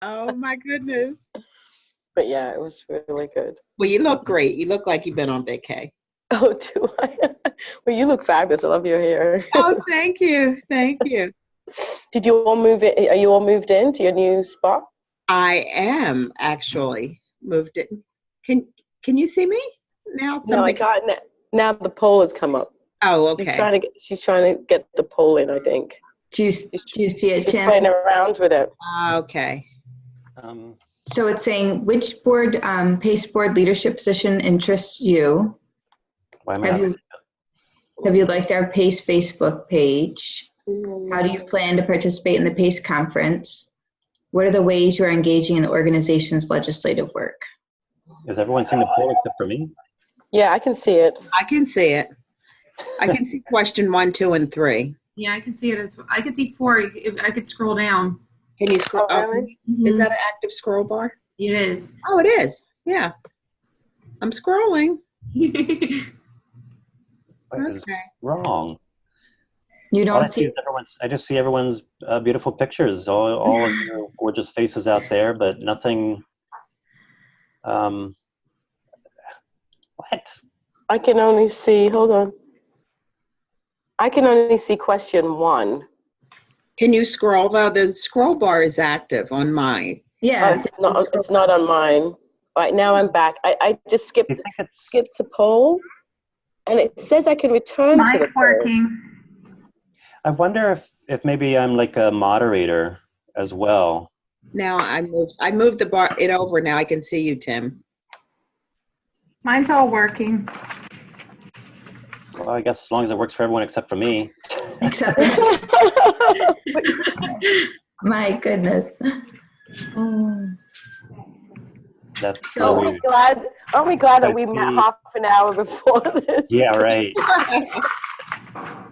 Oh my goodness. But yeah, it was really good. Well, you look great. You look like you've been on vacay. Oh, do I? Well, you look fabulous. I love your hair. Oh, thank you. Thank you. Did you all move it? Are you all moved into your new spot? I am actually moved in. Can you see me now? No, I got it. Now the poll has come up. Oh, okay. She's trying to get the poll in, I think. Do you see it, She's Tim? playing around with it. Okay. So it's saying which board, PACE board leadership position interests you? Why am I Have you liked our PACE Facebook page? How do you plan to participate in the PACE conference? What are the ways you are engaging in the organization's legislative work? Has everyone seen the poll except for me? Yeah, I can see it. I can see it. I can see question 1, 2, and 3. Yeah, I can see it as I can see 4. If I could scroll down. Can you scroll? Oh, really? Is that an active scroll bar? It is. Oh, it is. Yeah. I'm scrolling. What is Okay. wrong? You All I don't see see, is I just see everyone's beautiful pictures, all of your gorgeous faces out there, but nothing. What? I can only see, hold on. I can only see question 1. Can you scroll though? The scroll bar is active on mine. yeah. It's not on mine. Right now I'm back. I just skipped the poll, and it says I can return to the Mine's poll. working. I wonder if maybe I'm like a moderator as well. Now I moved the bar it over. Now I can see you, Tim. Mine's all working. Well, I guess as long as it works for everyone except for me. Except, my goodness. That's So- weird. Aren't we glad that we met half an hour before this? Yeah, right.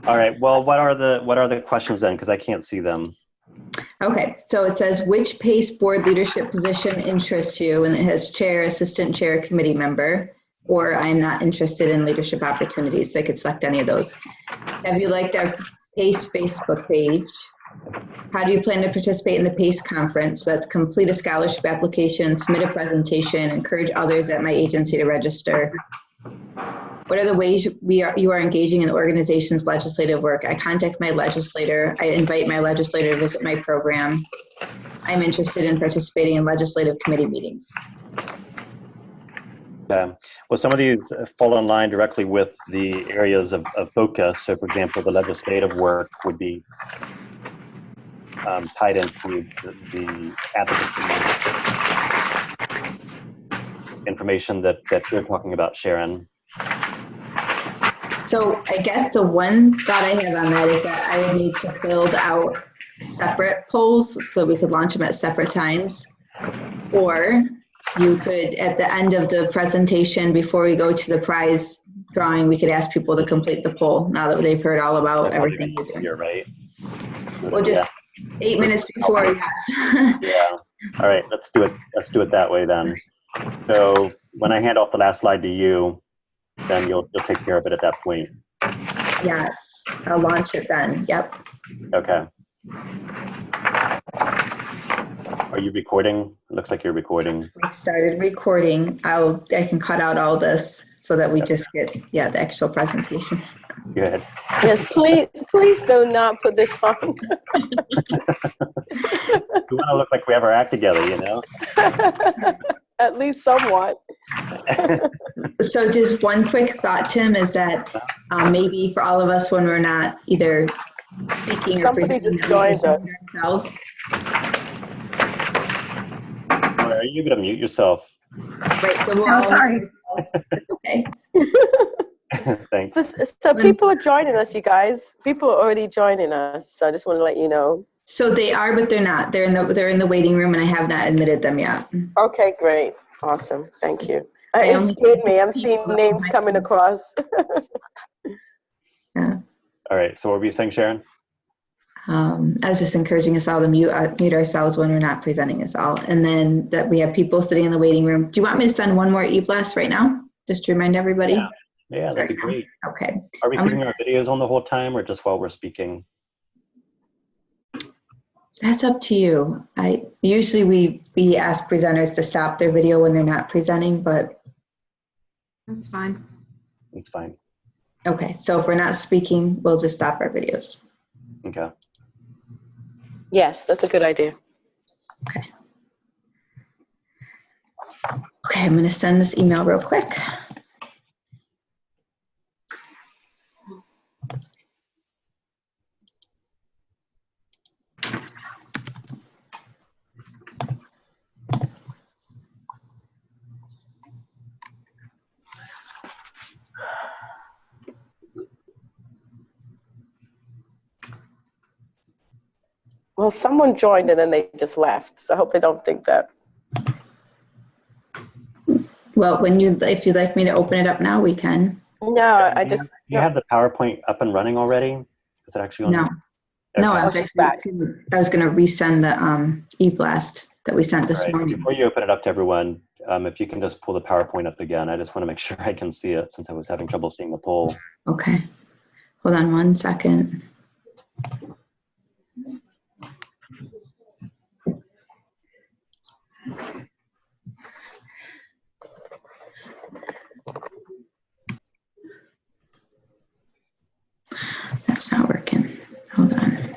All right. Well, what are the questions then? Because I can't see them. Okay, so it says which PACE board leadership position interests you, and it has chair, assistant chair, committee member, or I'm not interested in leadership opportunities, so I could select any of those. Have you liked our PACE Facebook page? How do you plan to participate in the PACE conference? So that's complete a scholarship application, submit a presentation, encourage others at my agency to register. What are the ways you are engaging in the organization's legislative work? I contact my legislator. I invite my legislator to visit my program. I'm interested in participating in legislative committee meetings. Well, some of these fall in line directly with the areas of focus. So, for example, the legislative work would be tied into the advocacy information that you're talking about, Sharon. So I guess the one thought I have on that is that I would need to build out separate polls so we could launch them at separate times. Or you could, at the end of the presentation, before we go to the prize drawing, we could ask people to complete the poll now that they've heard all about everything. You're right. Well, just 8 minutes before, yes. Yeah. All right, let's do it. Let's do it that way then. So when I hand off the last slide to you, then you'll take care of it at that point. Yes, I'll launch it then. Yep. Okay. Are you recording? It looks like you're recording. We've started recording. I can cut out all this so that we just get, the actual presentation. Good. Yes, please do not put this on. We want to look like we have our act together, you know? At least somewhat. So just one quick thought, Tim, is that maybe for all of us when we're not either speaking or Somebody presenting, just joined us. ourselves. Are you going to mute yourself? Right, so we'll Oh, sorry. Okay. Thanks. So people are joining us, you guys. People are already joining us. So I just want to let you know. So they are, but they're not. They're in the waiting room, and I have not admitted them yet. Okay, great. Awesome. Thank you. It scared me. I'm seeing names coming across. Yeah. All right, so what were you saying, Sharon? I was just encouraging us all to mute ourselves when we're not presenting us all. And then that we have people sitting in the waiting room. Do you want me to send one more e-blast right now? Just to remind everybody? Yeah, that'd be great. Okay. Are we putting our videos on the whole time or just while we're speaking? That's up to you. Usually we ask presenters to stop their video when they're not presenting, but That's fine. It's fine. okay. So if we're not speaking, we'll just stop our videos. Okay. Yes, that's a good idea. Okay. Okay, I'm going to send this email real quick. Well, someone joined and then they just left. So I hope they don't think that. Well, if you'd like me to open it up now, we can. No, I just. Do you have the PowerPoint up and running already? Is it actually on? No. No, Okay. I was she's actually, I was going to resend the e-blast that we sent this All right. morning. Before you open it up to everyone, if you can just pull the PowerPoint up again, I just want to make sure I can see it since I was having trouble seeing the poll. Okay. Hold on one second. That's not working. Hold on.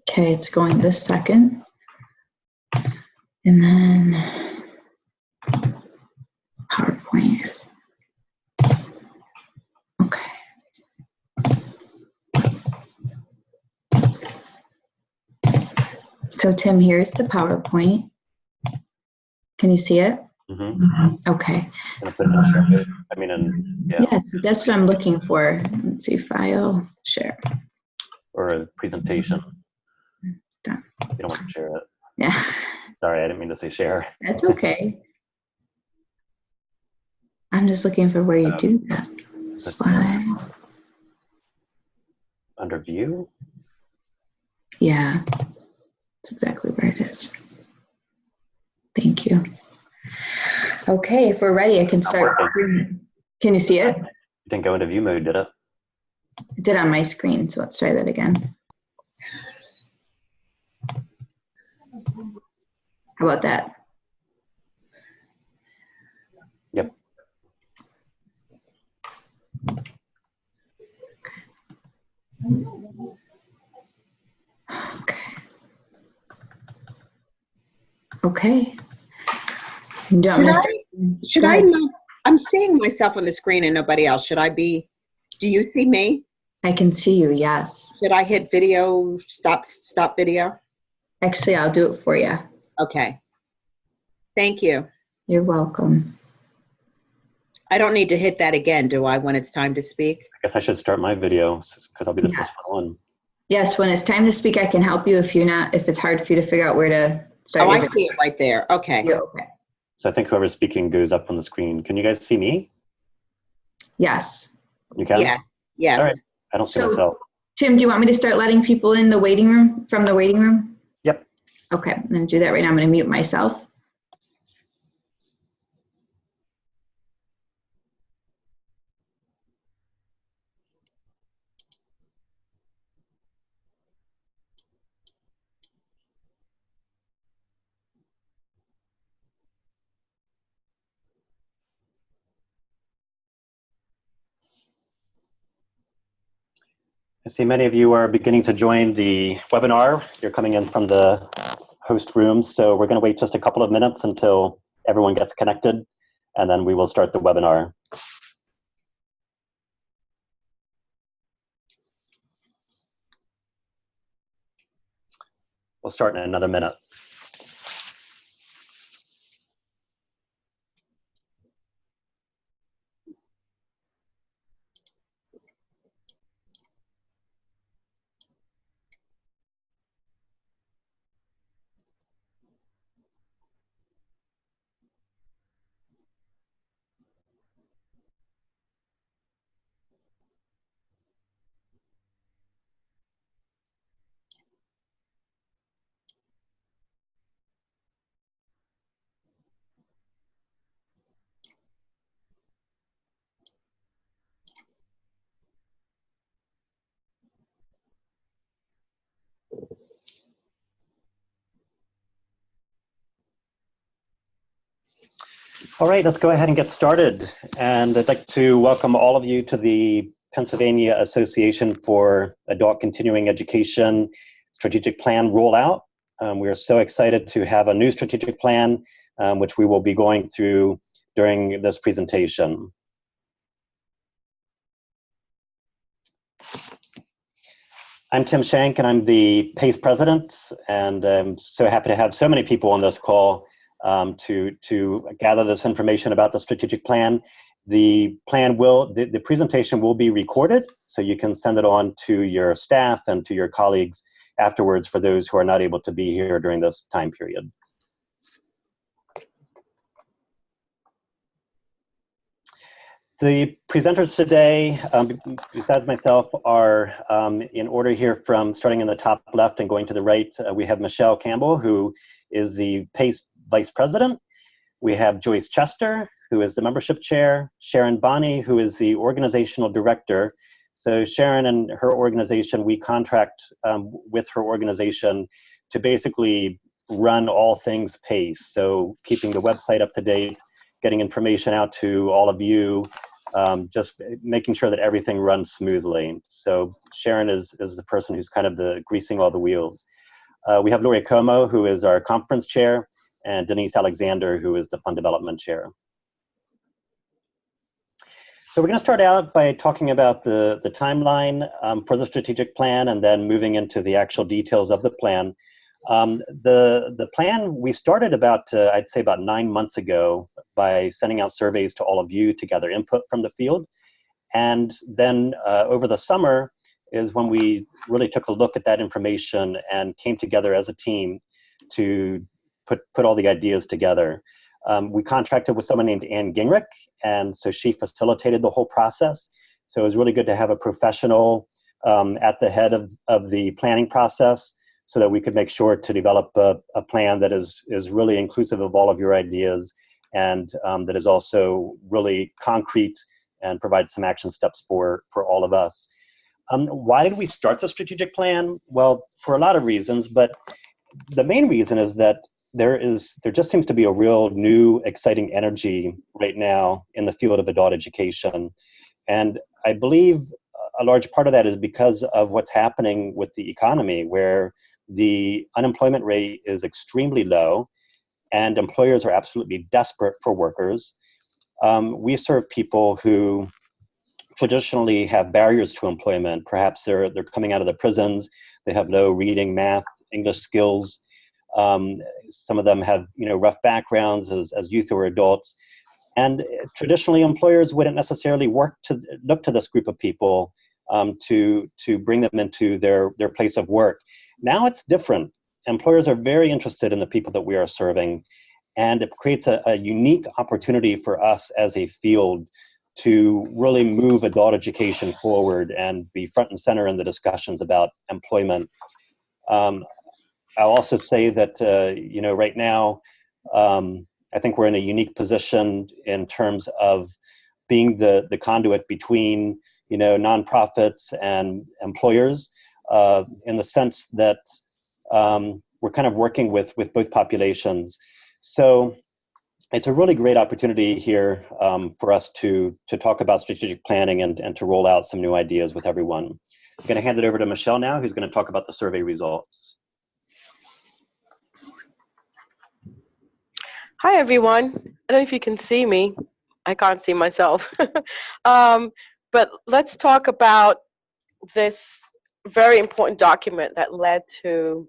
Okay, it's going this second. And then PowerPoint. Okay. So Tim, here's the PowerPoint. Can you see it? Mm-hmm. Okay. I'm gonna put it in share mode. I mean, yeah, Yes, that's what I'm looking for. Let's see, file, share. or a presentation. Done. You don't want to share it. Yeah, Sorry, I didn't mean to say share. that's okay. I'm just looking for where you do that. Slide. Under view? Yeah, that's exactly where it is. Thank you. Okay, if we're ready, I can start. Can you see it? It didn't go into view mode, did it? It did on my screen, so let's try that again. How about that? Yep. Okay. Okay. Do you want me to start? Should Go I ahead. not? I'm seeing myself on the screen and nobody else. Should I be? Do you see me? I can see you, yes. Should I hit video, stop video? Actually, I'll do it for you. Okay. Thank you. You're welcome. I don't need to hit that again, do I, when it's time to speak? I guess I should start my video because I'll be the Yes. first one on. Yes, when it's time to speak, I can help you if it's hard for you to figure out where to start. Oh, I your see it right there. Okay. video. Okay. So I think whoever's speaking goes up on the screen. Can you guys see me? Yes. You can? Yes. Yes. All right. I don't see So- myself. Tim, do you want me to start letting people in the waiting room, from the waiting room? Yep. Okay, I'm going to do that right now. I'm going to mute myself. I see many of you are beginning to join the webinar. You're coming in from the host room, so we're going to wait just a couple of minutes until everyone gets connected, and then we will start the webinar. We'll start in another minute. All right, let's go ahead and get started. And I'd like to welcome all of you to the Pennsylvania Association for Adult Continuing Education Strategic Plan Rollout. We are so excited to have a new strategic plan, which we will be going through during this presentation. I'm Tim Shank, and I'm the PACE president, and I'm so happy to have so many people on this call to gather this information about the strategic plan. The presentation will be recorded, so you can send it on to your staff and to your colleagues afterwards for those who are not able to be here during this time period. The presenters today, besides myself, are in order here from starting in the top left and going to the right. We have Michelle Campbell, who is the PACE Vice President. We have Joyce Chester, who is the membership chair. Sharon Bonney, who is the organizational director. So Sharon and her organization, we contract with her organization to basically run all things PACE. So keeping the website up to date, getting information out to all of you, just making sure that everything runs smoothly. So Sharon is the person who's kind of greasing all the wheels. We have Lori Como, who is our conference chair, and Denise Alexander, who is the fund development chair. So we're going to start out by talking about the timeline for the strategic plan, and then moving into the actual details of the plan. The plan, we started about, I'd say about 9 months ago by sending out surveys to all of you to gather input from the field. And then over the summer is when we really took a look at that information and came together as a team to put all the ideas together. We contracted with someone named Ann Gingrich, and so she facilitated the whole process. So it was really good to have a professional at the head of the planning process, so that we could make sure to develop a plan that is really inclusive of all of your ideas, and that is also really concrete and provides some action steps for all of us. Why did we start the strategic plan? Well, for a lot of reasons, but the main reason is that there just seems to be a real new, exciting energy right now in the field of adult education. And I believe a large part of that is because of what's happening with the economy, where the unemployment rate is extremely low and employers are absolutely desperate for workers. We serve people who traditionally have barriers to employment. Perhaps they're coming out of the prisons, they have low reading, math, English skills. Some of them have rough backgrounds as youth or adults. And traditionally, employers wouldn't necessarily look to this group of people to bring them into their place of work. Now it's different. Employers are very interested in the people that we are serving, and it creates a unique opportunity for us as a field to really move adult education forward and be front and center in the discussions about employment. I'll also say that right now, I think we're in a unique position in terms of being the conduit between nonprofits and employers, in the sense that we're kind of working with both populations. So it's a really great opportunity here for us to talk about strategic planning and to roll out some new ideas with everyone. I'm going to hand it over to Michelle now, who's going to talk about the survey results. Hi, everyone. I don't know if you can see me. I can't see myself. But let's talk about this very important document that led to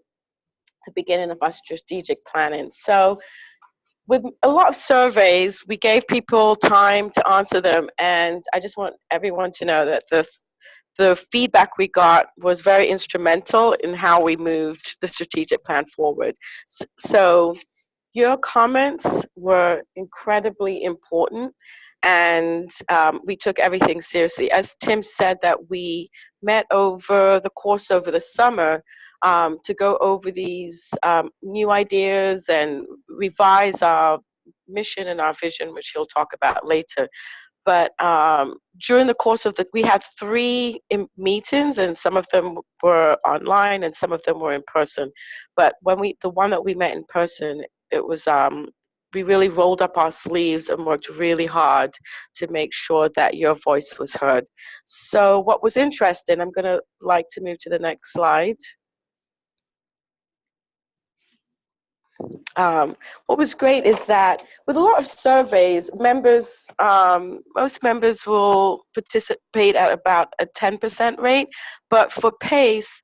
the beginning of our strategic planning. So with a lot of surveys, we gave people time to answer them, and I just want everyone to know that the feedback we got was very instrumental in how we moved the strategic plan forward. So your comments were incredibly important, and we took everything seriously. As Tim said, that we met over the summer to go over these new ideas and revise our mission and our vision, which he'll talk about later. But during the course of we had 3 meetings, and some of them were online and some of them were in person. But when the one that we met in person, it was we really rolled up our sleeves and worked really hard to make sure that your voice was heard. So what was interesting, I'm going to like to move to the next slide. What was great is that with a lot of surveys, members, most members will participate at about a 10% rate, but for PACE,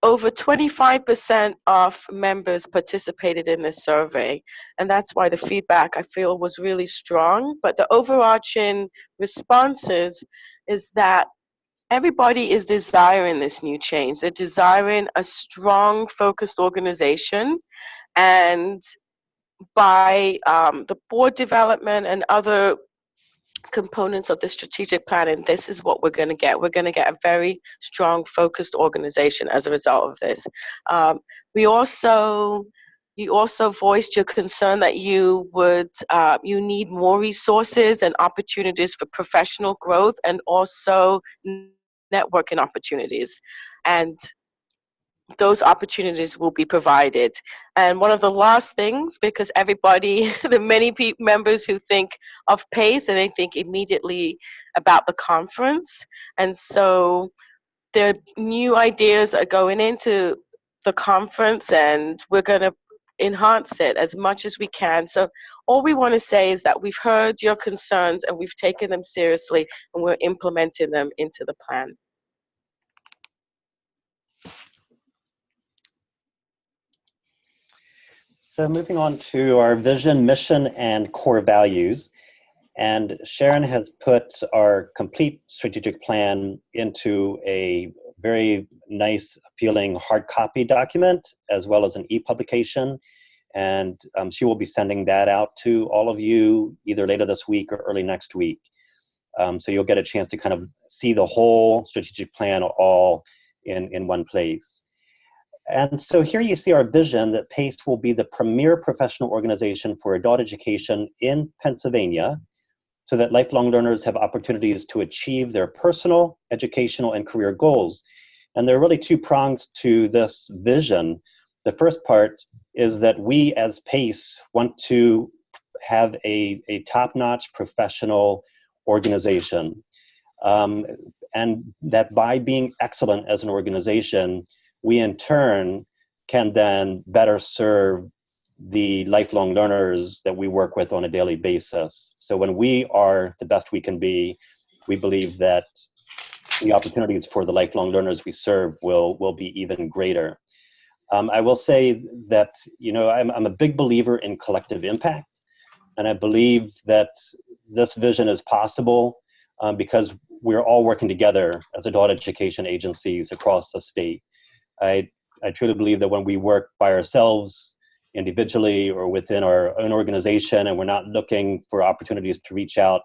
over 25% of members participated in this survey, and that's why the feedback, I feel, was really strong. But the overarching responses is that everybody is desiring this new change. They're desiring a strong, focused organization, and by the board development and other components of the strategic planning, this is what we're going to get. We're going to get a very strong, focused organization as a result of this. You also voiced your concern that you need more resources and opportunities for professional growth and also networking opportunities. And those opportunities will be provided. And one of the last things, because everybody, the many members who think of PACE and they think immediately about the conference. And so the new ideas are going into the conference and we're going to enhance it as much as we can. So all we want to say is that we've heard your concerns and we've taken them seriously and we're implementing them into the plan. So moving on to our vision, mission, and core values. And Sharon has put our complete strategic plan into a very nice, appealing hard copy document, as well as an e-publication. And she will be sending that out to all of you either later this week or early next week. So you'll get a chance to kind of see the whole strategic plan all in one place. And so here you see our vision that PACE will be the premier professional organization for adult education in Pennsylvania, so that lifelong learners have opportunities to achieve their personal, educational, and career goals. And there are really two prongs to this vision. The first part is that we as PACE want to have a top-notch professional organization. And that by being excellent as an organization, we in turn can then better serve the lifelong learners that we work with on a daily basis. So when we are the best we can be, we believe that the opportunities for the lifelong learners we serve will be even greater. I will say that, I'm a big believer in collective impact, and I believe that this vision is possible because we're all working together as adult education agencies across the state. I truly believe that when we work by ourselves, individually or within our own organization, and we're not looking for opportunities to reach out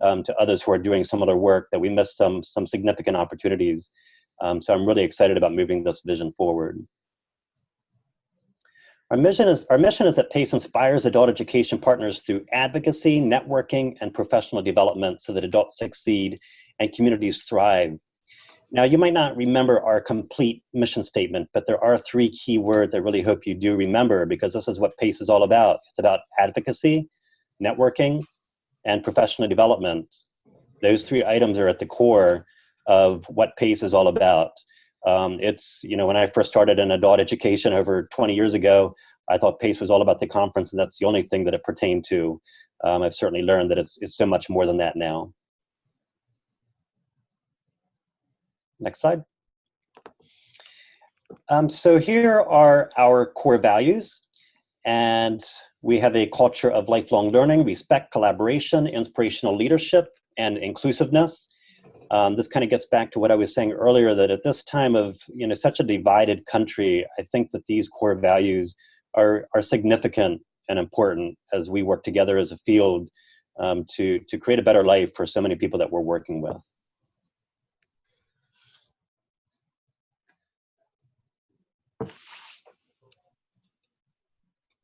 to others who are doing some other work, that we miss some significant opportunities. So I'm really excited about moving this vision forward. Our mission is that PACE inspires adult education partners through advocacy, networking, and professional development so that adults succeed and communities thrive. Now, you might not remember our complete mission statement, but there are 3 key words I really hope you do remember, because this is what PACE is all about. It's about advocacy, networking, and professional development. Those 3 items are at the core of what PACE is all about. When I first started in adult education over 20 years ago, I thought PACE was all about the conference, and that's the only thing that it pertained to. I've certainly learned that it's so much more than that now. Next slide. So here are our core values, and we have a culture of lifelong learning, respect, collaboration, inspirational leadership, and inclusiveness. This kind of gets back to what I was saying earlier, that at this time of such a divided country, I think that these core values are significant and important as we work together as a field to create a better life for so many people that we're working with.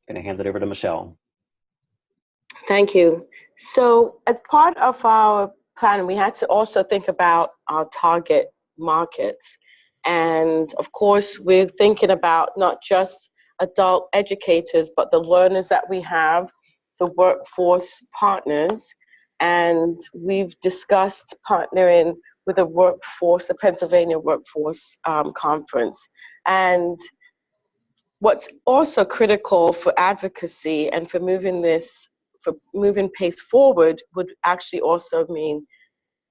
Going to hand it over to Michelle. Thank you. So as part of our plan, we had to also think about our target markets. And of course, we're thinking about not just adult educators, but the learners that we have, the workforce partners, and we've discussed partnering with the Pennsylvania Workforce Conference. And what's also critical for advocacy and for moving PACE forward would actually also mean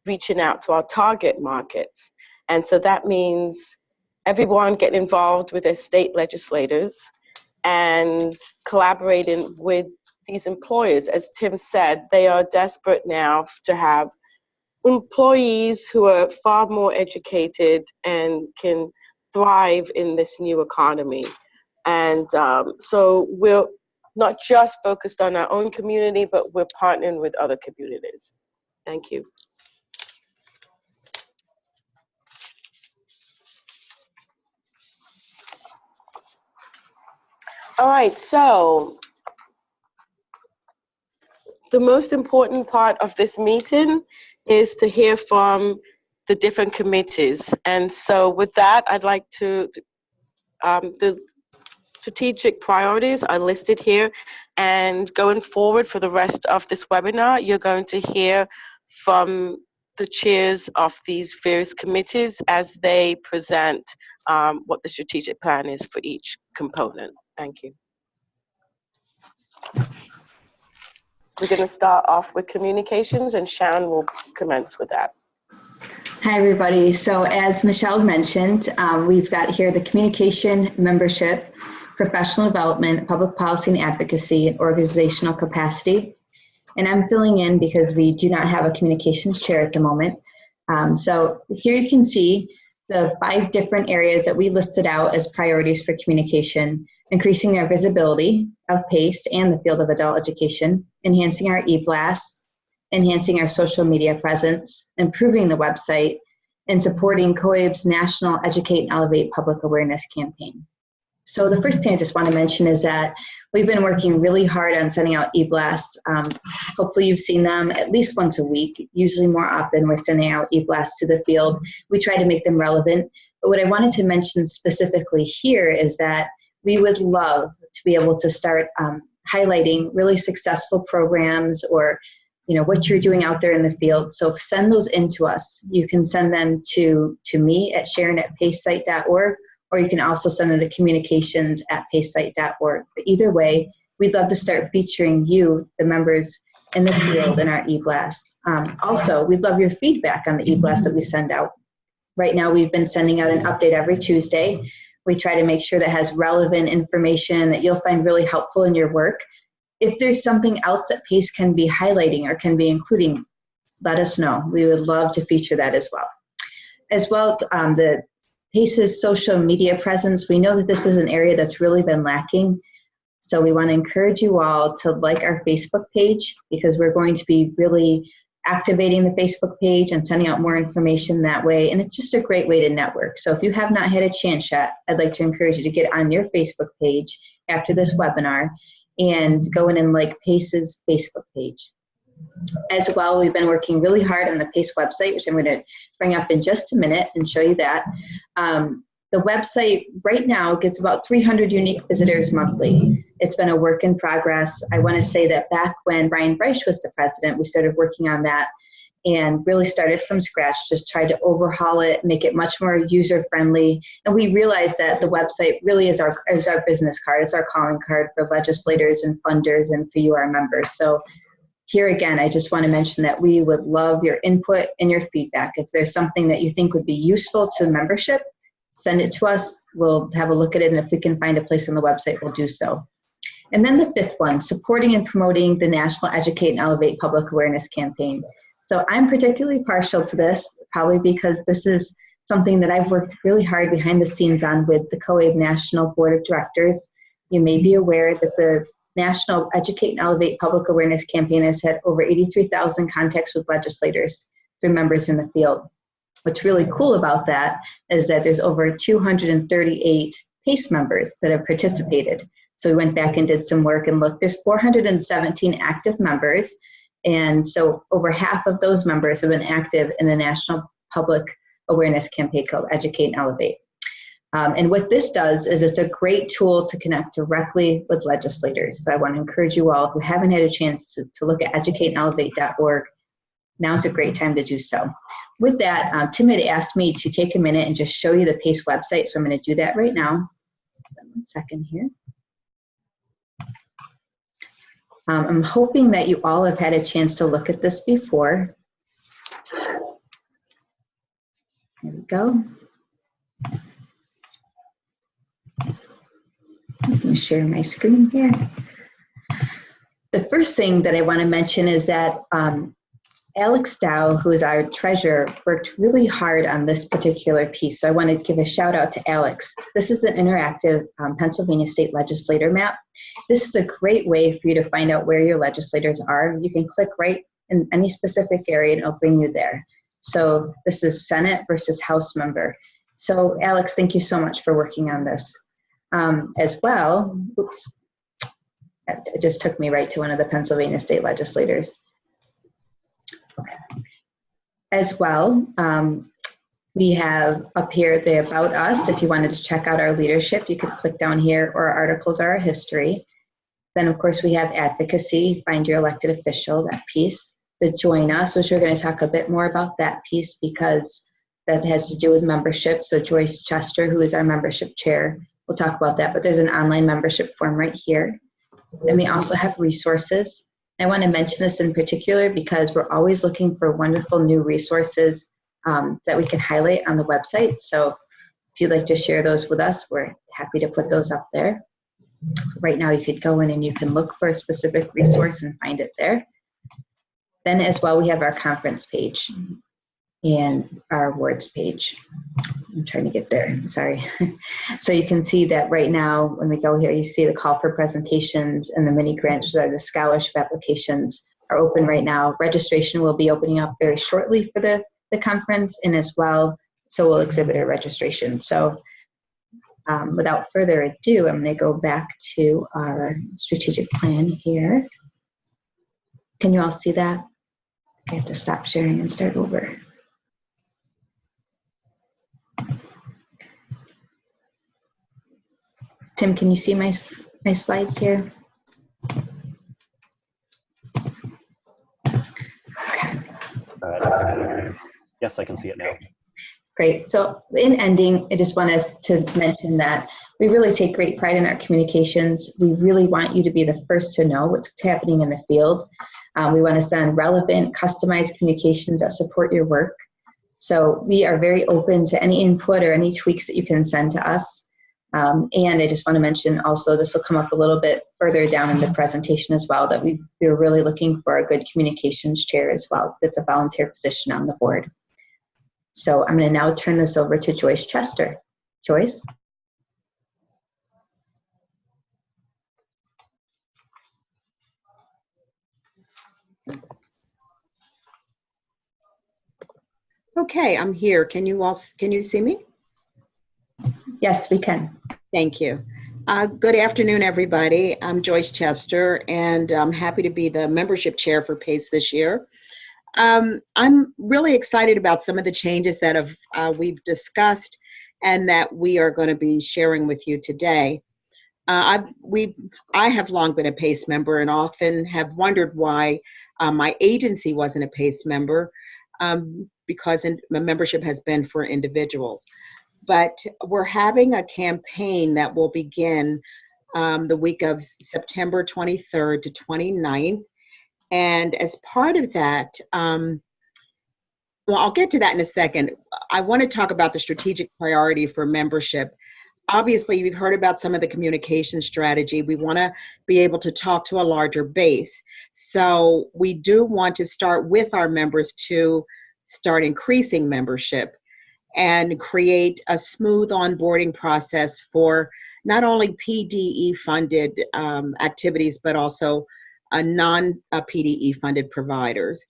reaching out to our target markets. And so that means everyone getting involved with their state legislators and collaborating with these employers. As Tim said, they are desperate now to have employees who are far more educated and can thrive in this new economy. And so we're not just focused on our own community, but we're partnering with other communities. Thank you. All right, so the most important part of this meeting is to hear from the different committees. And so with that, I'd like to, the strategic priorities are listed here. And going forward for the rest of this webinar, you're going to hear from the chairs of these various committees as they present what the strategic plan is for each component. Thank you. We're going to start off with communications, and Sharon will commence with that. Hi, everybody. So as Michelle mentioned, we've got here the communication, membership, professional development, public policy and advocacy, and organizational capacity. And I'm filling in because we do not have a communications chair at the moment. So here you can see the 5 different areas that we listed out as priorities for communication: increasing our visibility of PACE and the field of adult education, enhancing our e-blasts, enhancing our social media presence, improving the website, and supporting COAB's National Educate and Elevate Public Awareness campaign. So the first thing I just want to mention is that we've been working really hard on sending out e-blasts. Hopefully you've seen them at least once a week. Usually more often we're sending out e-blasts to the field. We try to make them relevant. But what I wanted to mention specifically here is that we would love to be able to start highlighting really successful programs, or what you're doing out there in the field. So send those in to us. You can send them to me at sharon@pacesite.org, or you can also send them to communications@pacesite.org. But either way, we'd love to start featuring you, the members in the field, in our e-blasts. Also, we'd love your feedback on the e-blasts that we send out. Right now, we've been sending out an update every Tuesday. We try to make sure that has relevant information that you'll find really helpful in your work. If there's something else that PACE can be highlighting or can be including, let us know. We would love to feature that as well. The PACE's social media presence, we know that this is an area that's really been lacking. So we want to encourage you all to like our Facebook page, because we're going to be really activating the Facebook page and sending out more information that way. And it's just a great way to network. So if you have not had a chance yet, I'd like to encourage you to get on your Facebook page after this webinar and go in and like PACE's Facebook page. As well, we've been working really hard on the PACE website, which I'm going to bring up in just a minute and show you that. The website right now gets about 300 unique visitors monthly. It's been a work in progress. I want to say that back when Brian Breisch was the president, we started working on that and really started from scratch, just tried to overhaul it, make it much more user-friendly. And we realized that the website really is our business card. It's our calling card for legislators and funders and for you, our members. So here again, I just want to mention that we would love your input and your feedback. If there's something that you think would be useful to membership, send it to us. We'll have a look at it, and if we can find a place on the website, we'll do so. And then the 5th one, supporting and promoting the National Educate and Elevate Public Awareness campaign. So I'm particularly partial to this, probably because this is something that I've worked really hard behind the scenes on with the COAB National Board of Directors. You may be aware that the National Educate and Elevate Public Awareness campaign has had over 83,000 contacts with legislators through members in the field. What's really cool about that is that there's over 238 PACE members that have participated. So we went back and did some work and looked. There's 417 active members, and so over half of those members have been active in the National Public Awareness campaign called Educate and Elevate. And what this does is it's a great tool to connect directly with legislators. So I want to encourage you all, if you haven't had a chance to look at educateandelevate.org, now's a great time to do so. With that, Tim had asked me to take a minute and just show you the PACE website, so I'm going to do that right now. 1 second here. I'm hoping that you all have had a chance to look at this before. There we go. Let me share my screen here. The first thing that I want to mention is that Alex Dow, who is our treasurer, worked really hard on this particular piece. So I want to give a shout out to Alex. This is an interactive Pennsylvania State Legislator map. This is a great way for you to find out where your legislators are. You can click right in any specific area and it'll bring you there. So this is Senate versus House member. So Alex, thank you so much for working on this. As well, oops, it just took me right to one of the Pennsylvania State legislators. As well, we have up here the About Us. If you wanted to check out our leadership, you could click down here, or our articles are our history. Then, of course, we have Advocacy, Find Your Elected Official, that piece. The Join Us, which we're going to talk a bit more about that piece because that has to do with membership. So Joyce Chester, who is our membership chair, we'll talk about that, but there's an online membership form right here. Then we also have resources. I want to mention this in particular because we're always looking for wonderful new resources that we can highlight on the website. So if you'd like to share those with us, we're happy to put those up there. Right now you could go in and you can look for a specific resource and find it there. Then as well, we have our conference page and our awards page. I'm trying to get there, sorry. So you can see that right now, when we go here, you see the call for presentations and the mini grants, or the scholarship applications are open right now. Registration will be opening up very shortly for the conference, and as well, so will exhibitor registration. So without further ado, I'm gonna go back to our strategic plan here. Can you all see that? I have to stop sharing and start over. Tim, can you see my slides here? Okay. Yes, I can see it now. Great. So in ending, I just want us to mention that we really take great pride in our communications. We really want you to be the first to know what's happening in the field. We want to send relevant, customized communications that support your work. So we are very open to any input or any tweaks that you can send to us. And I just want to mention also, this will come up a little bit further down in the presentation as well, that we're really looking for a good communications chair as well. That's a volunteer position on the board. So I'm going to now turn this over to Joyce Chester. Joyce? Okay, I'm here. Can you see me? Yes, we can. Thank you. Good afternoon, everybody. I'm Joyce Chester, and I'm happy to be the membership chair for PACE this year. I'm really excited about some of the changes that we've discussed and that we are going to be sharing with you today. I have long been a PACE member and often have wondered why my agency wasn't a PACE member, because my membership has been for individuals. But we're having a campaign that will begin the week of September 23rd to 29th. And as part of that, well, I'll get to that in a second. I want to talk about the strategic priority for membership. Obviously, you've heard about some of the communication strategy. We want to be able to talk to a larger base. So we do want to start with our members to start increasing membership and create a smooth onboarding process for not only PDE funded activities, but also non-PDE funded providers.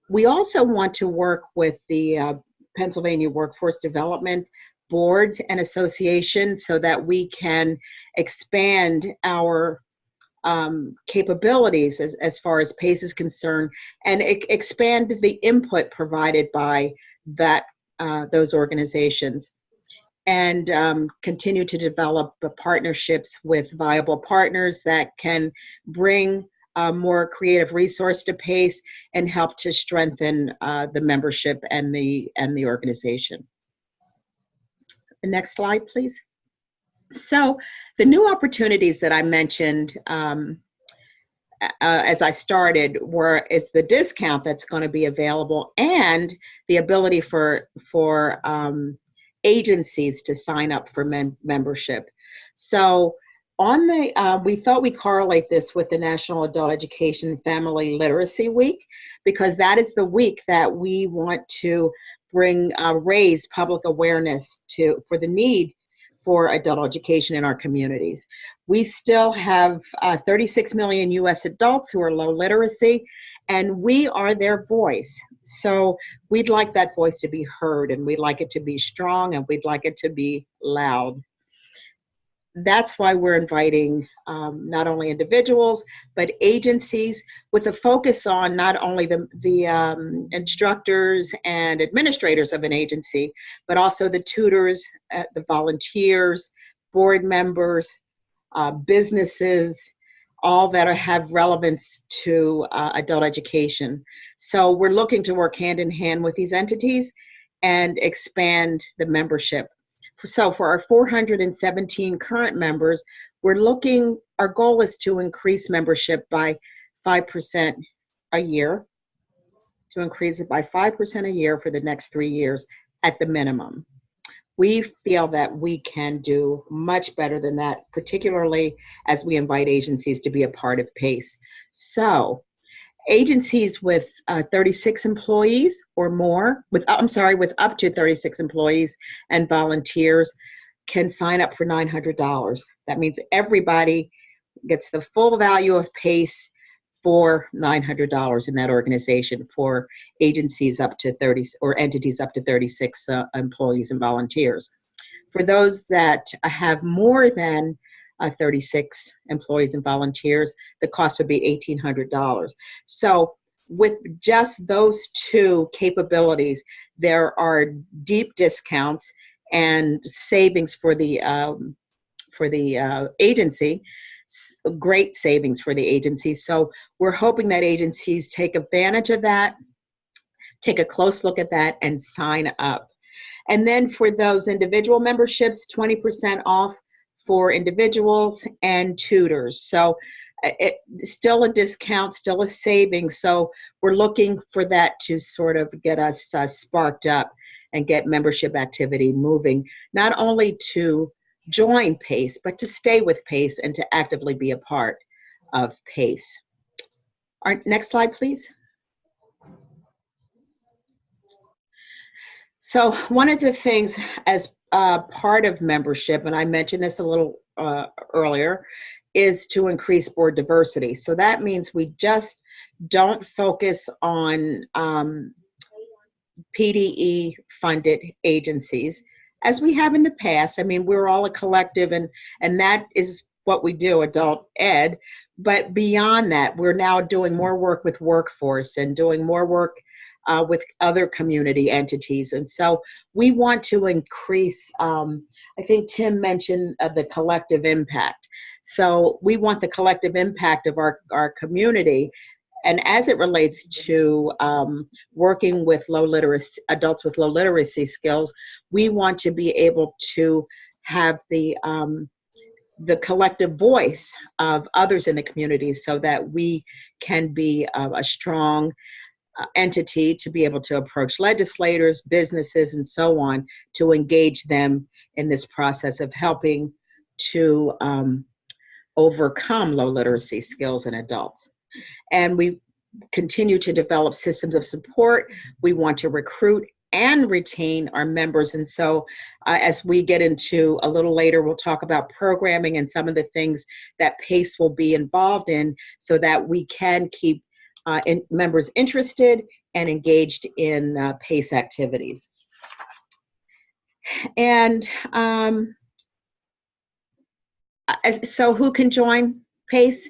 We also want to work with the Pennsylvania Workforce Development Boards and Association so that we can expand our capabilities as far as PACE is concerned, and expand the input provided by those organizations. and continue to develop partnerships with viable partners that can bring more creative resource to PACE and help to strengthen the membership and the organization. The next slide, please. So the new opportunities that I mentioned as I started is the discount that's going to be available and the ability for agencies to sign up for membership. So on the, we thought we'd correlate this with the National Adult Education Family Literacy Week, because that is the week that we want to bring, raise public awareness for the need for adult education in our communities. We still have 36 million US adults who are low literacy, and we are their voice. So we'd like that voice to be heard, and we'd like it to be strong, and we'd like it to be loud. That's why we're inviting not only individuals, but agencies, with a focus on not only the instructors and administrators of an agency, but also the tutors, the volunteers, board members, businesses, all that have relevance to adult education. So we're looking to work hand in hand with these entities and expand the membership. So for our 417 current members, our goal is to increase membership by 5% a year, to increase it by 5% a year for the next 3 years at the minimum. We feel that we can do much better than that, particularly as we invite agencies to be a part of PACE. So agencies with 36 employees or more, with up to 36 employees and volunteers can sign up for $900. That means everybody gets the full value of PACE for $900 in that organization for agencies up to 30 or entities up to 36 employees and volunteers. For those that have more than 36 employees and volunteers, the cost would be $1,800. So with just those two capabilities, there are deep discounts and savings for the agency, great savings for the agency. So we're hoping that agencies take advantage of that, take a close look at that, and sign up. And then for those individual memberships, 20% off for individuals and tutors. So it's still a discount, still a savings. So we're looking for that to sort of get us sparked up and get membership activity moving, not only to join PACE, but to stay with PACE and to actively be a part of PACE. Our next slide, please. So one of the things as part of membership, and I mentioned this a little earlier, is to increase board diversity. So that means we just don't focus on PDE funded agencies as we have in the past. I mean, we're all a collective, and that is what we do, adult ed. But beyond that, we're now doing more work with workforce and doing more work with other community entities. And so we want to increase, I think Tim mentioned the collective impact. So we want the collective impact of our community. And as it relates to working with adults with low literacy skills, we want to be able to have the collective voice of others in the community so that we can be a strong entity to be able to approach legislators, businesses, and so on, to engage them in this process of helping to overcome low literacy skills in adults. And we continue to develop systems of support. We want to recruit and retain our members. And so as we get into a little later, we'll talk about programming and some of the things that PACE will be involved in so that we can keep members interested and engaged in PACE activities. And so who can join PACE?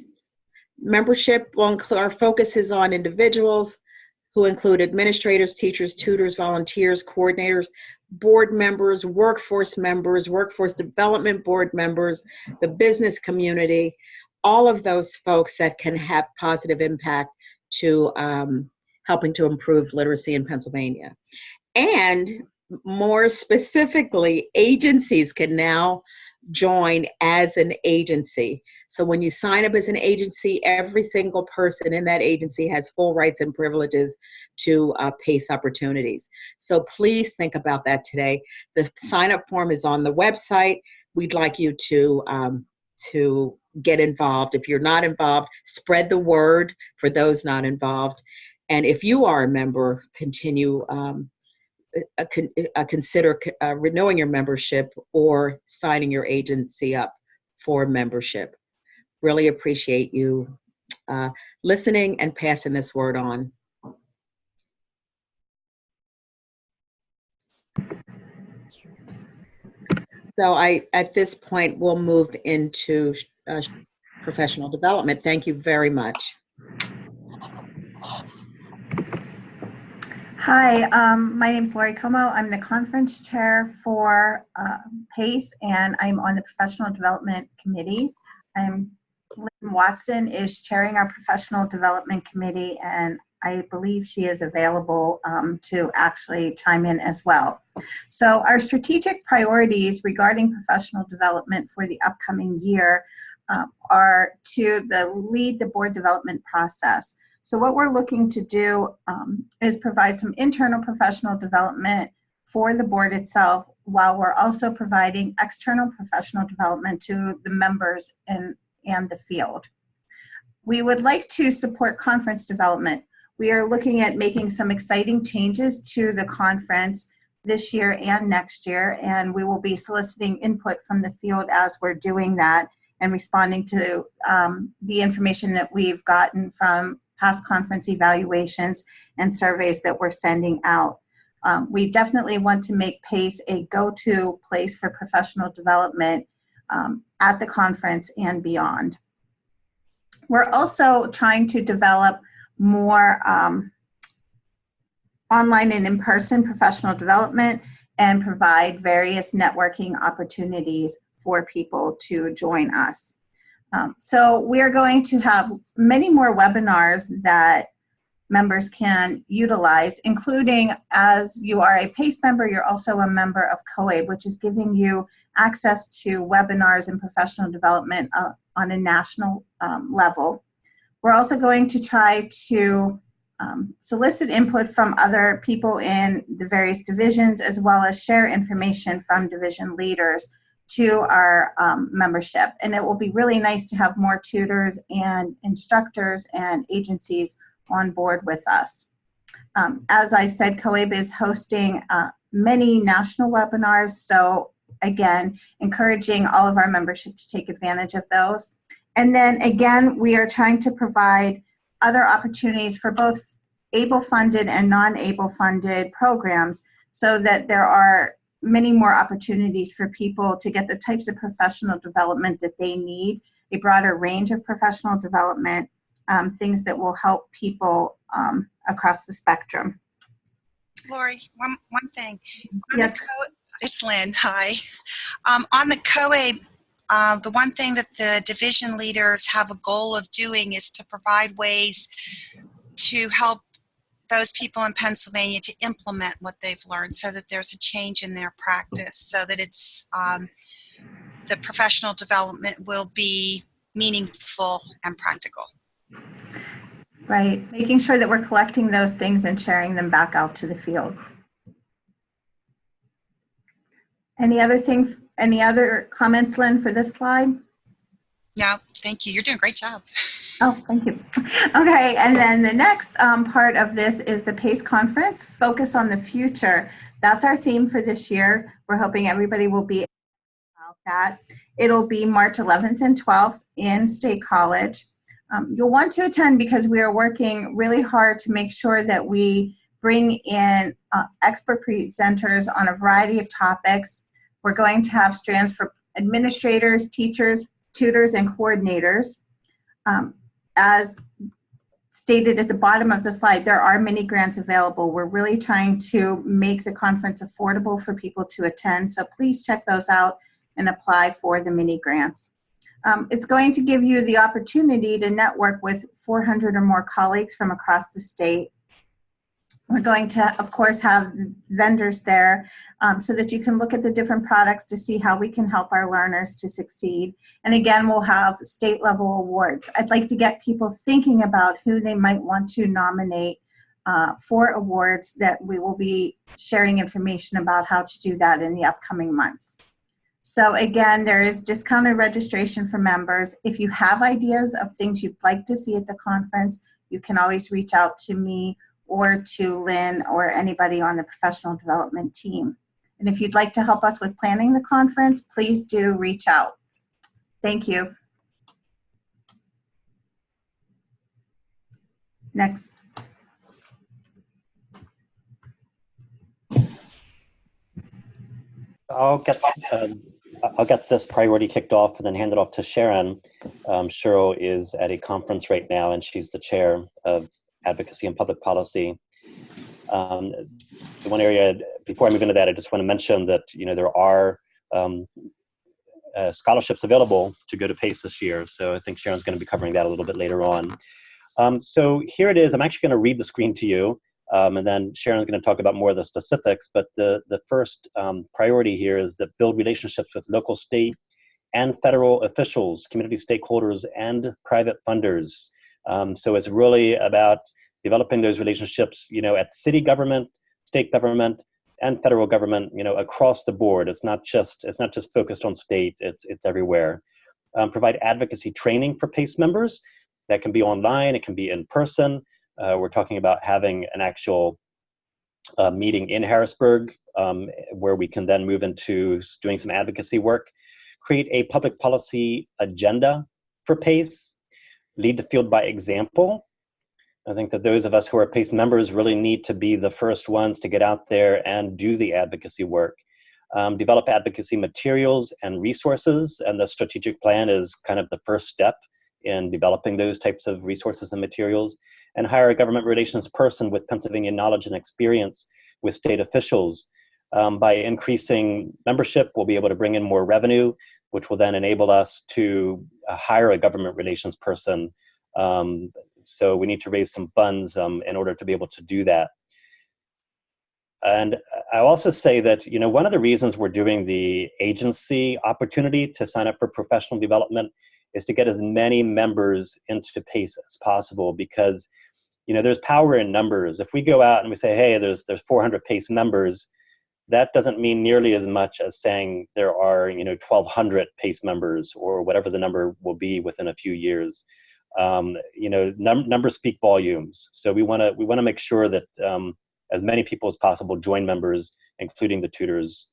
Membership will include, our focus is on individuals who include administrators, teachers, tutors, volunteers, coordinators, board members, workforce development board members, the business community, all of those folks that can have positive impact to helping to improve literacy in Pennsylvania. And more specifically, agencies can now join as an agency. So when you sign up as an agency, every single person in that agency has full rights and privileges to PACE opportunities. So please think about that today. The sign-up form is on the website. We'd like you to get involved. If you're not involved, spread the word for those not involved. And if you are a member, continue consider renewing your membership or signing your agency up for membership. Really appreciate you listening and passing this word on. So at this point, we'll move into professional development. Thank you very much. Hi, my name is Lori Como. I'm the conference chair for PACE, and I'm on the professional development committee. Lynn Watson is chairing our professional development committee, and I believe she is available to actually chime in as well. So our strategic priorities regarding professional development for the upcoming year are to lead the board development process. So what we're looking to do is provide some internal professional development for the board itself, while we're also providing external professional development to the members and the field. We would like to support conference development. We are looking at making some exciting changes to the conference this year and next year, and we will be soliciting input from the field as we're doing that and responding to the information that we've gotten from past conference evaluations and surveys that we're sending out. We definitely want to make PACE a go-to place for professional development at the conference and beyond. We're also trying to develop more online and in-person professional development and provide various networking opportunities for people to join us. So we are going to have many more webinars that members can utilize, including, as you are a PACE member, you're also a member of COABE, which is giving you access to webinars and professional development on a national level. We're also going to try to solicit input from other people in the various divisions, as well as share information from division leaders to our membership. And it will be really nice to have more tutors and instructors and agencies on board with us. As I said, COABE is hosting many national webinars, so again, encouraging all of our membership to take advantage of those. And then again, we are trying to provide other opportunities for both able-funded and non-able-funded programs, so that there are many more opportunities for people to get the types of professional development that they need, a broader range of professional development, things that will help people across the spectrum. Lori, one thing. Yes. It's Lynn, hi. On the COABE, the one thing that the division leaders have a goal of doing is to provide ways to help those people in Pennsylvania to implement what they've learned, so that there's a change in their practice, so that it's the professional development will be meaningful and practical. Right, making sure that we're collecting those things and sharing them back out to the field. Any other comments, Lynn, for this slide? No, thank you. You're doing a great job. Oh, thank you. Okay, and then the next part of this is the PACE conference, Focus on the Future. That's our theme for this year. We're hoping everybody will be about that. It'll be March 11th and 12th in State College. You'll want to attend because we are working really hard to make sure that we bring in expert presenters on a variety of topics. We're going to have strands for administrators, teachers, tutors, and coordinators. As stated at the bottom of the slide, there are many grants available. We're really trying to make the conference affordable for people to attend, so please check those out and apply for the mini grants. It's going to give you the opportunity to network with 400 or more colleagues from across the state. We're going to, of course, have vendors there so that you can look at the different products to see how we can help our learners to succeed. And again, we'll have state level awards. I'd like to get people thinking about who they might want to nominate for awards, that we will be sharing information about how to do that in the upcoming months. So again, there is discounted registration for members. If you have ideas of things you'd like to see at the conference, you can always reach out to me or to Lynn or anybody on the professional development team. And if you'd like to help us with planning the conference, please do reach out. Thank you. Next. I'll get this priority kicked off and then hand it off to Sharon. Cheryl is at a conference right now, and she's the chair of Advocacy and Public Policy. The one area, before I move into that, I just want to mention that there are scholarships available to go to PACE this year. So I think Sharon's going to be covering that a little bit later on. So here it is. I'm actually going to read the screen to you, and then Sharon's going to talk about more of the specifics. But the first priority here is that build relationships with local, state, and federal officials, community stakeholders, and private funders. So it's really about developing those relationships, at city government, state government, and federal government, across the board. It's not just focused on state. It's everywhere. Provide advocacy training for PACE members. That can be online. It can be in person. We're talking about having an actual meeting in Harrisburg, where we can then move into doing some advocacy work. Create a public policy agenda for PACE. Lead the field by example. I think that those of us who are PACE members really need to be the first ones to get out there and do the advocacy work. Develop advocacy materials and resources, and the strategic plan is kind of the first step in developing those types of resources and materials. And hire a government relations person with Pennsylvania knowledge and experience with state officials. By increasing membership, we'll be able to bring in more revenue, which will then enable us to hire a government relations person. So we need to raise some funds in order to be able to do that. And I'll also say that, one of the reasons we're doing the agency opportunity to sign up for professional development is to get as many members into PACE as possible, because, there's power in numbers. If we go out and we say, hey, there's 400 PACE members, that doesn't mean nearly as much as saying there are, 1,200 PACE members, or whatever the number will be within a few years. Numbers speak volumes. So we want to make sure that as many people as possible join members, including the tutors,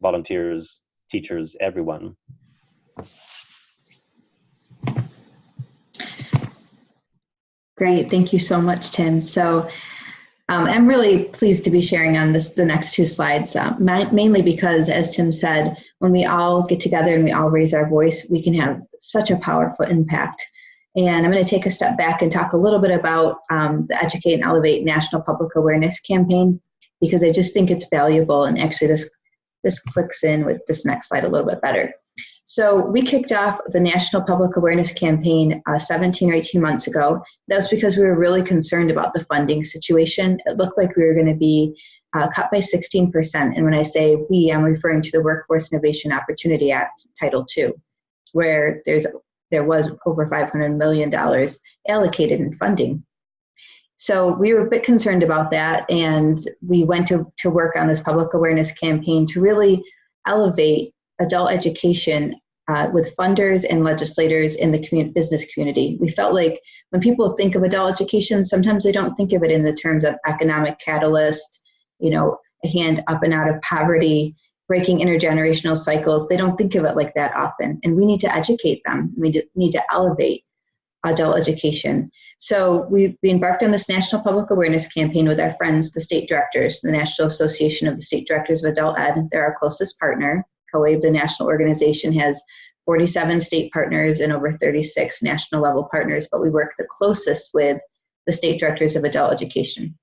volunteers, teachers, everyone. Great, thank you so much, Tim. So I'm really pleased to be sharing on the next two slides, mainly because, as Tim said, when we all get together and we all raise our voice, we can have such a powerful impact. And I'm going to take a step back and talk a little bit about the Educate and Elevate National Public Awareness Campaign, because I just think it's valuable, and actually this clicks in with this next slide a little bit better. So we kicked off the National Public Awareness Campaign 17 or 18 months ago. That was because we were really concerned about the funding situation. It looked like we were going to be cut by 16%. And when I say we, I'm referring to the Workforce Innovation Opportunity Act, Title II, where there was over $500 million allocated in funding. So we were a bit concerned about that, and we went to work on this public awareness campaign to really elevate adult education with funders and legislators in the business community. We felt like when people think of adult education, sometimes they don't think of it in the terms of economic catalyst, a hand up and out of poverty, breaking intergenerational cycles. They don't think of it like that often. And we need to educate them. We need to elevate adult education. So we embarked on this National Public Awareness Campaign with our friends, the state directors, the National Association of the State Directors of Adult Ed. They're our closest partner. COABE, the national organization, has 47 state partners and over 36 national level partners, but we work the closest with the state directors of adult education.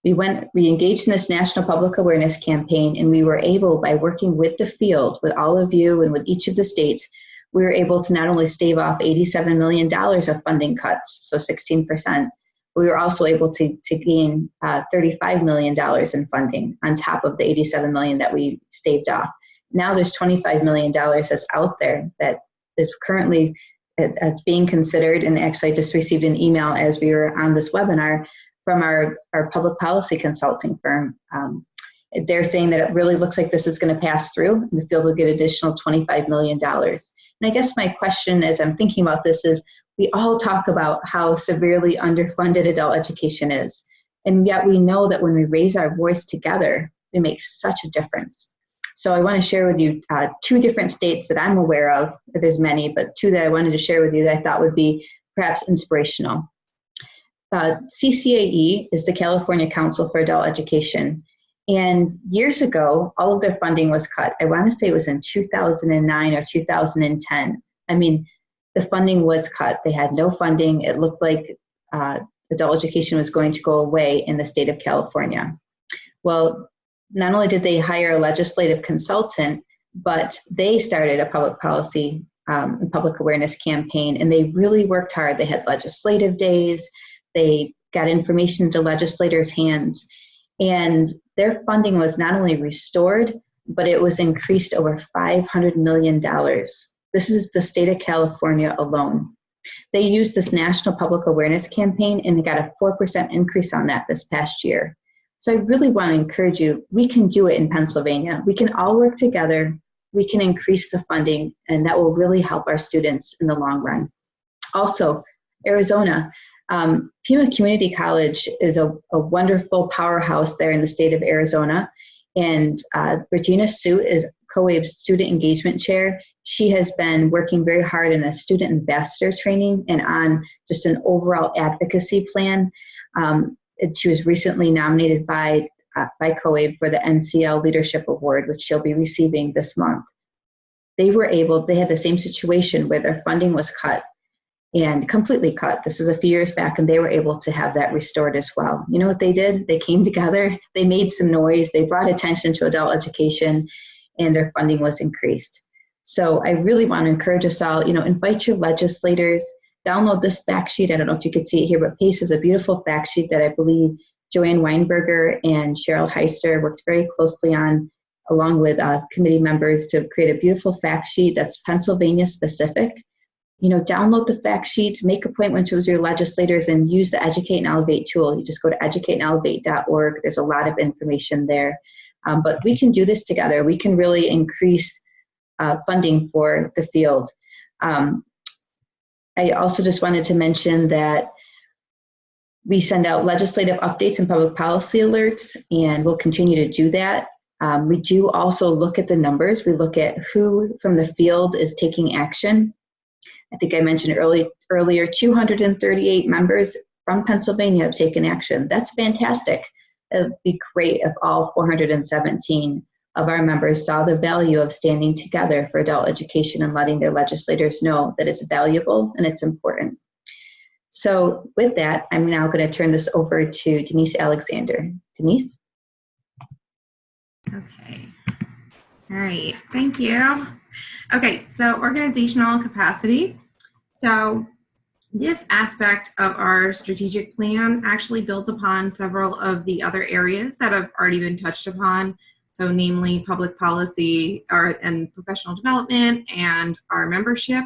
We engaged in this national public awareness campaign, and we were able, by working with the field, with all of you and with each of the states, we were able to not only stave off $87 million of funding cuts, so 16%, we were also able to gain $35 million in funding on top of the $87 million that we staved off. Now there's $25 million that's out there that is currently that's being considered, and actually I just received an email as we were on this webinar from our public policy consulting firm. They're saying that it really looks like this is going to pass through, and the field will get additional $25 million. And I guess my question as I'm thinking about this is, we all talk about how severely underfunded adult education is, and yet we know that when we raise our voice together, we make such a difference. So I want to share with you 2 different states that I'm aware of. There's many, but 2 that I wanted to share with you that I thought would be perhaps inspirational. CCAE is the California Council for Adult Education. And years ago, all of their funding was cut. I want to say it was in 2009 or 2010. I mean, the funding was cut. They had no funding. It looked like adult education was going to go away in the state of California. Well, not only did they hire a legislative consultant, but they started a public policy and public awareness campaign, and they really worked hard. They had legislative days. They got information into legislators' hands, and their funding was not only restored, but it was increased over $500 million. This is the state of California alone. They used this national public awareness campaign, and they got a 4% increase on that this past year. So I really want to encourage you, we can do it in Pennsylvania. We can all work together. We can increase the funding, and that will really help our students in the long run. Also, Arizona. Pima Community College is a wonderful powerhouse there in the state of Arizona. And Regina Suit is COABE's Student Engagement Chair. She has been working very hard in a student ambassador training and on just an overall advocacy plan. She was recently nominated by COABE for the NCL Leadership Award, which she'll be receiving this month. They had the same situation where their funding was cut and completely cut. This was a few years back, and they were able to have that restored as well. You know what they did? They came together, they made some noise, they brought attention to adult education, and their funding was increased. So I really want to encourage us all, invite your legislators, download this fact sheet. I don't know if you could see it here, but PACE is a beautiful fact sheet that I believe Joanne Weinberger and Cheryl Heister worked very closely on, along with committee members, to create a beautiful fact sheet that's Pennsylvania specific. Download the fact sheet, make appointments with your legislators, and use the Educate and Elevate tool. You just go to educateandelevate.org. There's a lot of information there. But we can do this together. We can really increase funding for the field. I also just wanted to mention that we send out legislative updates and public policy alerts, and we'll continue to do that. We do also look at the numbers. We look at who from the field is taking action. I think I mentioned earlier, 238 members from Pennsylvania have taken action. That's fantastic. It would be great if all 417 of our members saw the value of standing together for adult education and letting their legislators know that it's valuable and it's important. So with that, I'm now going to turn this over to Denise Alexander. Denise? Okay. All right. Thank you. Okay, so organizational capacity. So this aspect of our strategic plan actually builds upon several of the other areas that have already been touched upon. So namely public policy and professional development and our membership.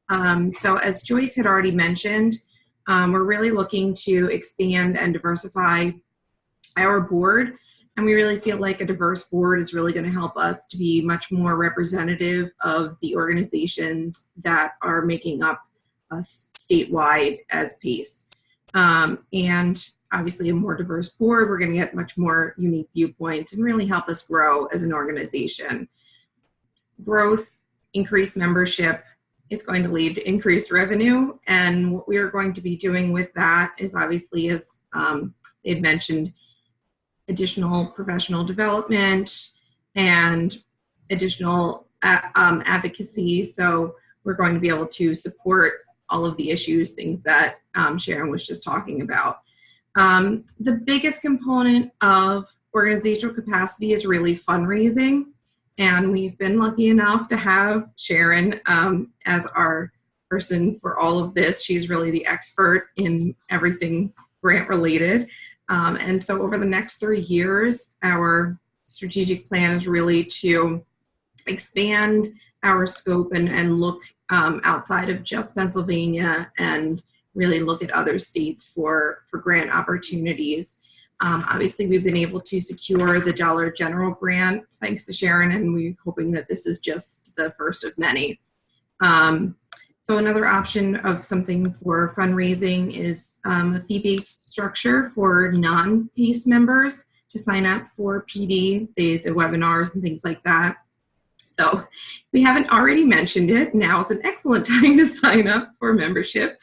So as Joyce had already mentioned, we're really looking to expand and diversify our board. And we really feel like a diverse board is really going to help us to be much more representative of the organizations that are making up us statewide as PACE. And obviously a more diverse board, we're going to get much more unique viewpoints and really help us grow as an organization. Growth, increased membership is going to lead to increased revenue. And what we are going to be doing with that is obviously, as they've mentioned, additional professional development and additional advocacy. So we're going to be able to support all of the issues, things that Sharon was just talking about. The biggest component of organizational capacity is really fundraising. And we've been lucky enough to have Sharon as our person for all of this. She's really the expert in everything grant related. And so over the next 3 years, our strategic plan is really to expand our scope and look outside of just Pennsylvania and really look at other states for grant opportunities. Obviously, we've been able to secure the Dollar General grant thanks to Sharon, and we're hoping that this is just the first of many. So another option of something for fundraising is a fee-based structure for non-PACE members to sign up for PD, the webinars and things like that. So if we haven't already mentioned it, now is an excellent time to sign up for membership.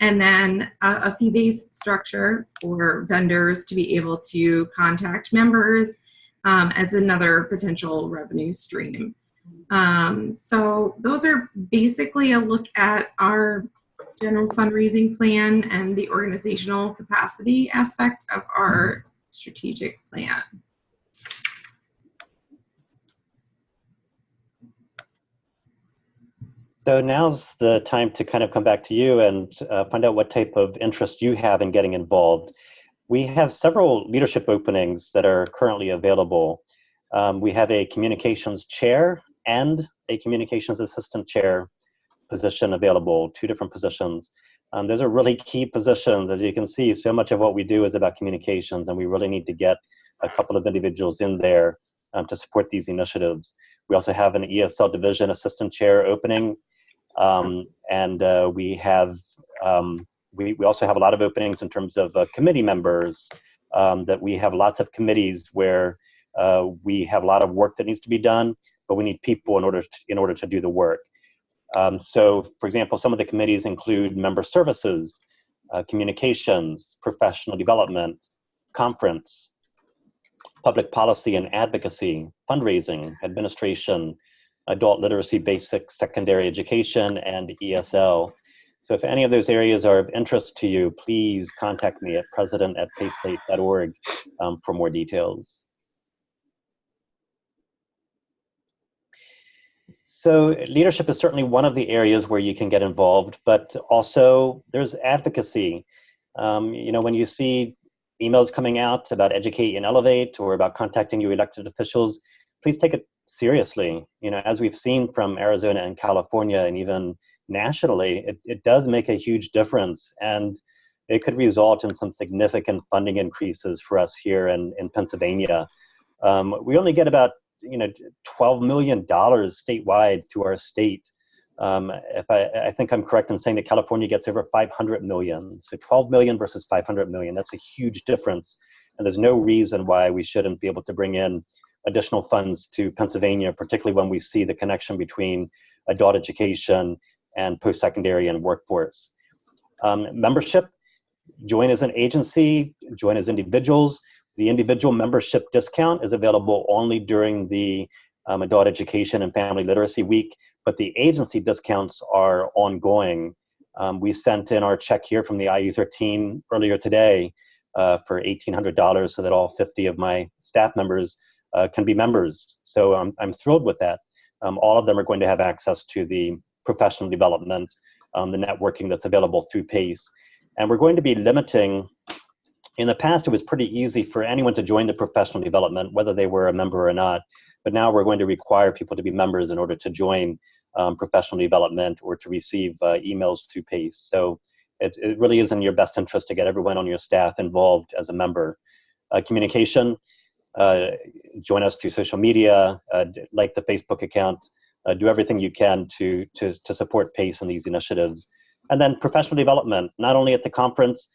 And then a fee-based structure for vendors to be able to contact members as another potential revenue stream. So those are basically a look at our general fundraising plan and the organizational capacity aspect of our strategic plan. So now's the time to kind of come back to you and find out what type of interest you have in getting involved. We have several leadership openings that are currently available. We have a communications chair and a communications assistant chair position available, 2 different positions. Those are really key positions. As you can see, so much of what we do is about communications, and we really need to get a couple of individuals in there to support these initiatives. We also have an ESL division assistant chair opening. We also have a lot of openings in terms of committee members, that we have lots of committees where we have a lot of work that needs to be done, but we need people in order to do the work. So, for example, some of the committees include member services, communications, professional development, conference, public policy and advocacy, fundraising, administration, adult literacy, basic secondary education, and ESL. So if any of those areas are of interest to you, please contact me at president@pacelate.org for more details. So leadership is certainly one of the areas where you can get involved, but also there's advocacy. You know, when you see emails coming out about Educate and Elevate or about contacting your elected officials, please take it seriously. You know, as we've seen from Arizona and California and even nationally, it does make a huge difference, and it could result in some significant funding increases for us here in Pennsylvania. We only get about $12 million statewide through our state. If I think I'm correct in saying that California gets over 500 million. So 12 million versus 500 million, that's a huge difference. And there's no reason why we shouldn't be able to bring in additional funds to Pennsylvania, particularly when we see the connection between adult education and post-secondary and workforce. Membership, join as an agency, join as individuals. The individual membership discount is available only during the Adult Education and Family Literacy Week, but the agency discounts are ongoing. We sent in our check here from the IU13 earlier today for $1,800 so that all 50 of my staff members can be members. So I'm thrilled with that. All of them are going to have access to the professional development, the networking that's available through PACE. And we're going to be limiting. In the past, it was pretty easy for anyone to join the professional development, whether they were a member or not. But now we're going to require people to be members in order to join professional development or to receive emails through PACE. So it really is in your best interest to get everyone on your staff involved as a member. Communication, join us through social media, like the Facebook account, do everything you can to support PACE in these initiatives. And then professional development, not only at the conference,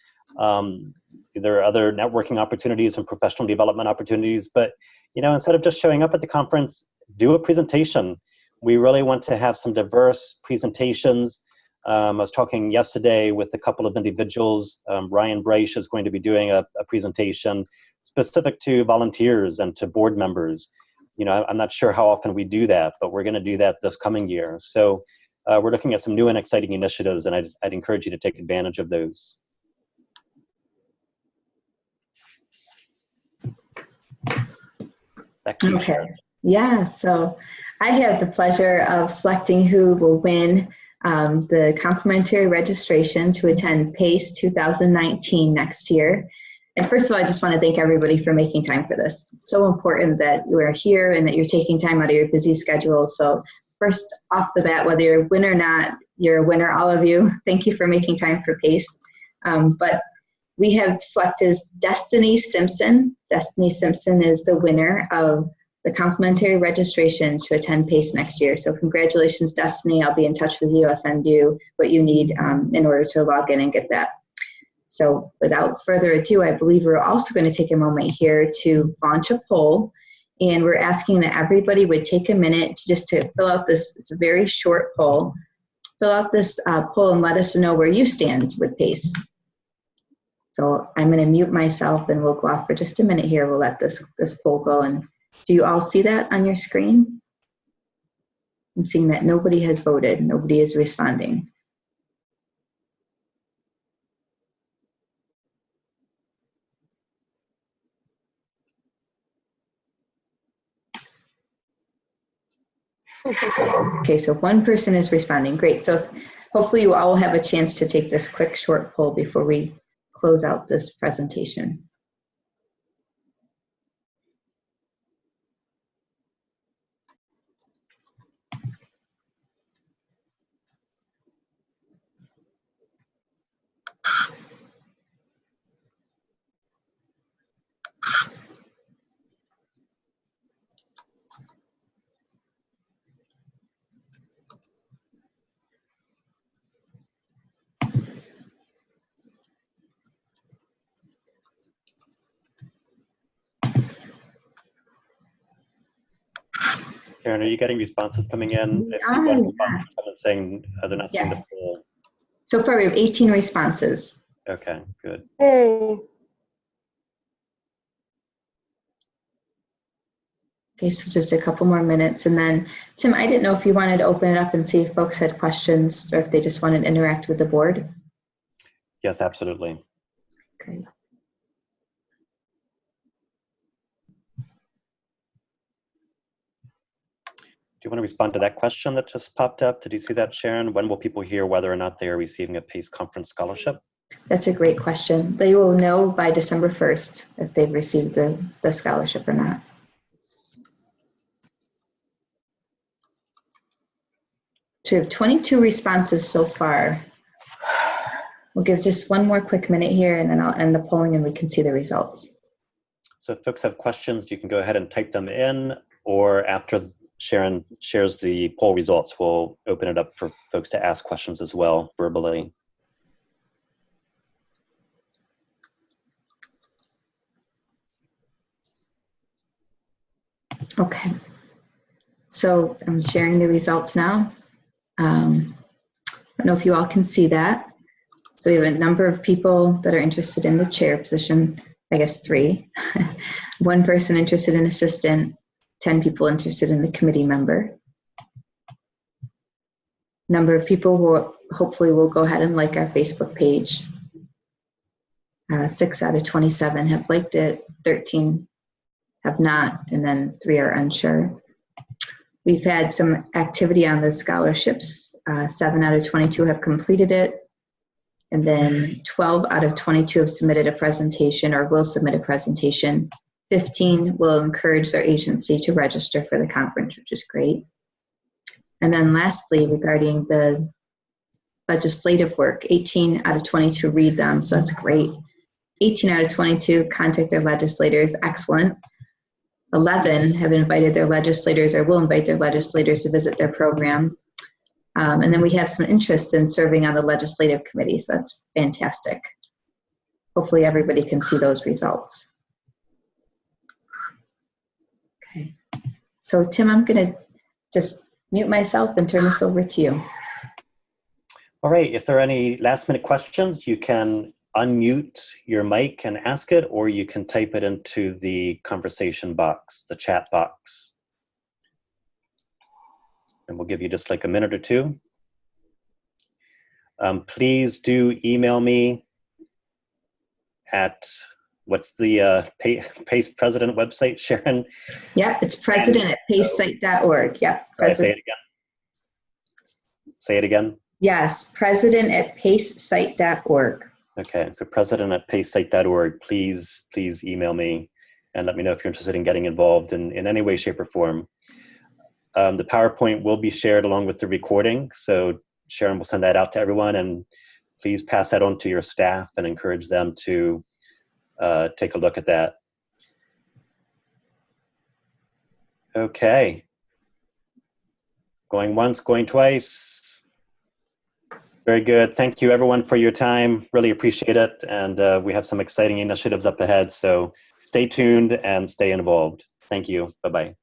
there are other networking opportunities and professional development opportunities, but instead of just showing up at the conference, do a presentation. We really want to have some diverse presentations. I was talking yesterday with a couple of individuals. Ryan Bryce is going to be doing a presentation specific to volunteers and to board members. I'm not sure how often we do that, but we're going to do that this coming year. So we're looking at some new and exciting initiatives, and I'd encourage you to take advantage of those. Back to you, Okay. Sharon. Yeah, so I have the pleasure of selecting who will win the complimentary registration to attend PACE 2019 next year. And first of all, I just want to thank everybody for making time for this. It's so important that you are here and that you're taking time out of your busy schedule. So first off the bat, whether you're a winner or not, you're a winner, all of you. Thank you for making time for PACE. But we have selected Destiny Simpson. Destiny Simpson is the winner of the complimentary registration to attend PACE next year. So congratulations, Destiny. I'll be in touch with you. I'll send you what you need in order to log in and get that. So without further ado, I believe we're also going to take a moment here to launch a poll. And we're asking that everybody would take a minute just to fill out this. It's a very short poll. Fill out this poll and let us know where you stand with PACE. So I'm going to mute myself and we'll go off for just a minute here. We'll let this poll go. And do you all see that on your screen? I'm seeing that nobody has voted. Nobody is responding. Okay, so one person is responding. Great. So hopefully you all have a chance to take this quick short poll before we close out this presentation. Karen, are you getting responses coming in? I see one response saying they're not seeing the poll. So far we have 18 responses. Okay, good. Hey. Okay, so just a couple more minutes. And then, Tim, I didn't know if you wanted to open it up and see if folks had questions or if they just wanted to interact with the board. Yes, absolutely. Okay. Do you want to respond to that question that just popped up? Did you see that, Sharon? When will people hear whether or not they are receiving a PACE conference scholarship? That's a great question. They will know by December 1st if they've received the scholarship or not. So we have 22 responses so far. We'll give just one more quick minute here and then I'll end the polling and we can see the results. So if folks have questions, you can go ahead and type them in, or after Sharon shares the poll results, we'll open it up for folks to ask questions as well verbally. Okay, so I'm sharing the results now. I don't know if you all can see that. So we have a number of people that are interested in the chair position, I guess 3. One person interested in assistant, 10 people interested in the committee member. Number of people who hopefully will go ahead and like our Facebook page. 6 out of 27 have liked it, 13 have not, and then 3 are unsure. We've had some activity on the scholarships. 7 out of 22 have completed it. And then 12 out of 22 have submitted a presentation or will submit a presentation. 15 will encourage their agency to register for the conference, which is great. And then lastly, regarding the legislative work, 18 out of 22 read them, so that's great. 18 out of 22 contact their legislators, excellent. 11 have invited their legislators or will invite their legislators to visit their program. And then we have some interest in serving on the legislative committee, so that's fantastic. Hopefully everybody can see those results. Okay, so Tim, I'm gonna just mute myself and turn this over to you. All right, if there are any last minute questions, you can unmute your mic and ask it, or you can type it into the conversation box, the chat box. And we'll give you just like a minute or two. Please do email me at, what's the PACE president website, Sharon? Yep, it's president@pacesite.org. Yep. Sorry, say it again. Say it again. Yes, president@pacesite.org. Okay, so president@pacesite.org. Please email me and let me know if you're interested in getting involved in any way, shape, or form. The PowerPoint will be shared along with the recording, so Sharon will send that out to everyone, and please pass that on to your staff and encourage them to take a look at that. Okay. Going once, going twice. Very good. Thank you, everyone, for your time. Really appreciate it. And we have some exciting initiatives up ahead. So stay tuned and stay involved. Thank you. Bye-bye.